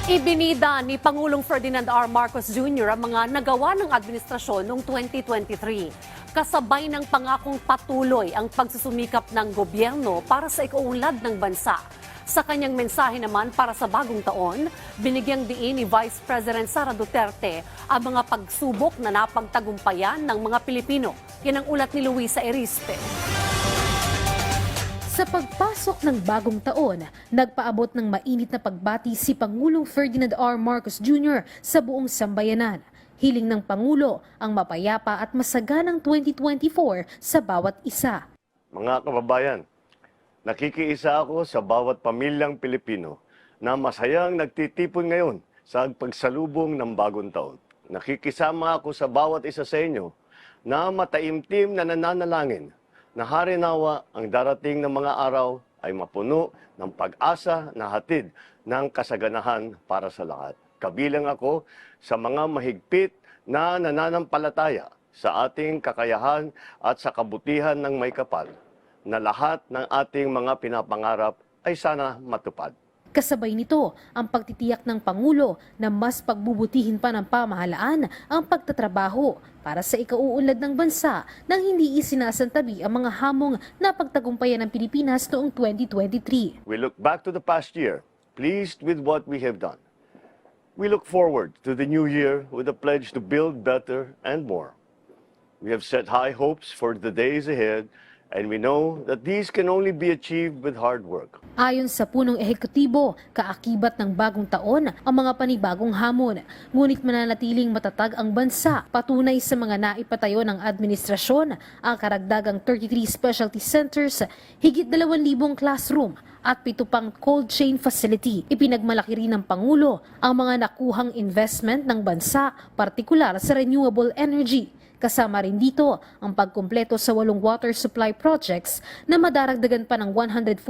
Ibinida ni Pangulong Ferdinand R. Marcos Jr. ang mga nagawa ng administrasyon noong 2023. Kasabay ng pangakong patuloy ang pagsusumikap ng gobyerno para sa ikaunlad ng bansa. Sa kanyang mensahe naman para sa bagong taon, binigyang diin ni Vice President Sara Duterte ang mga pagsubok na napagtagumpayan ng mga Pilipino. Yan ang ulat ni Luisa Erispe. Sa pagpasok ng bagong taon, nagpaabot ng mainit na pagbati si Pangulong Ferdinand R. Marcos Jr. sa buong sambayanan. Hiling ng Pangulo ang mapayapa at masaganang 2024 sa bawat isa. Mga kababayan, nakikiisa ako sa bawat pamilyang Pilipino na masayang nagtitipon ngayon sa pagsalubong ng bagong taon. Nakikisama ako sa bawat isa sa inyo na mataimtim na nananalangin na harinawa ang darating na mga araw ay mapuno ng pag-asa na hatid ng kasaganahan para sa lahat. Kabilang ako sa mga mahigpit na nananampalataya sa ating kakayahan at sa kabutihan ng may kapal, na lahat ng ating mga pinapangarap ay sana matupad. Kasabay nito ang pagtitiyak ng Pangulo na mas pagbubutihin pa ng pamahalaan ang pagtatrabaho para sa ikauunlad ng bansa nang hindi isinasantabi ang mga hamong na pagtagumpayan ng Pilipinas noong 2023. We look back to the past year, pleased with what we have done. We look forward to the new year with a pledge to build better and more. We have set high hopes for the days ahead, and we know that these can only be achieved with hard work. Ayon sa punong ehekutibo, kaakibat ng bagong taon ang mga panibagong hamon. Ngunit mananatiling matatag ang bansa. Patunay sa mga naipatayo ng administrasyon ang karagdagang 33 specialty centers, higit 2,000 classroom at 7 pang cold chain facility. Ipinagmalaki rin ng Pangulo ang mga nakuhang investment ng bansa, partikular sa renewable energy. Kasama rin dito ang pagkumpleto sa 8 water supply projects na madaragdagan pa ng 147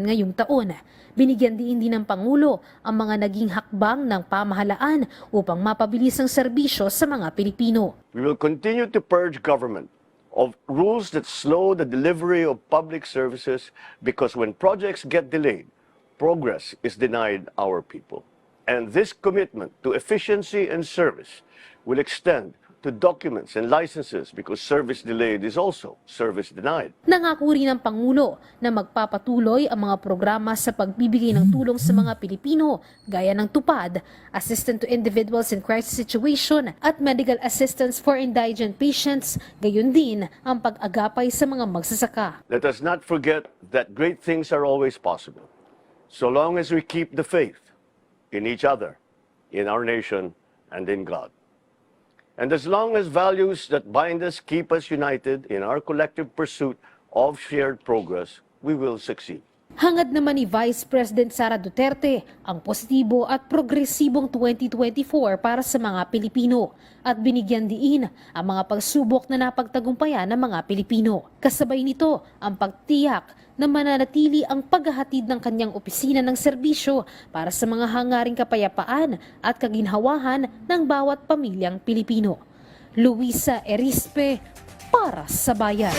ngayong taon. Binigyan din ng Pangulo ang mga naging hakbang ng pamahalaan upang mapabilis ang serbisyo sa mga Pilipino. We will continue to purge government of rules that slow the delivery of public services, because when projects get delayed, progress is denied our people. And this commitment to efficiency and service will extend to documents and licenses, because service delayed is also service denied. Nangako rin ng Pangulo na magpapatuloy ang mga programa sa pagbibigay ng tulong sa mga Pilipino gaya ng TUPAD, Assistance to Individuals in Crisis Situation at Medical Assistance for Indigent Patients, gayon din ang pag-agapay sa mga magsasaka. Let us not forget that great things are always possible, so long as we keep the faith in each other, in our nation, and in God. And as long as values that bind us keep us united in our collective pursuit of shared progress, we will succeed. Hangad naman ni Vice President Sara Duterte ang positibo at progresibong 2024 para sa mga Pilipino at binigyan diin ang mga pagsubok na napagtagumpayan ng mga Pilipino. Kasabay nito ang pagtiyak na mananatili ang paghahatid ng kanyang opisina ng serbisyo para sa mga hangaring kapayapaan at kaginhawahan ng bawat pamilyang Pilipino. Luisa Erispe, para sa Bayan.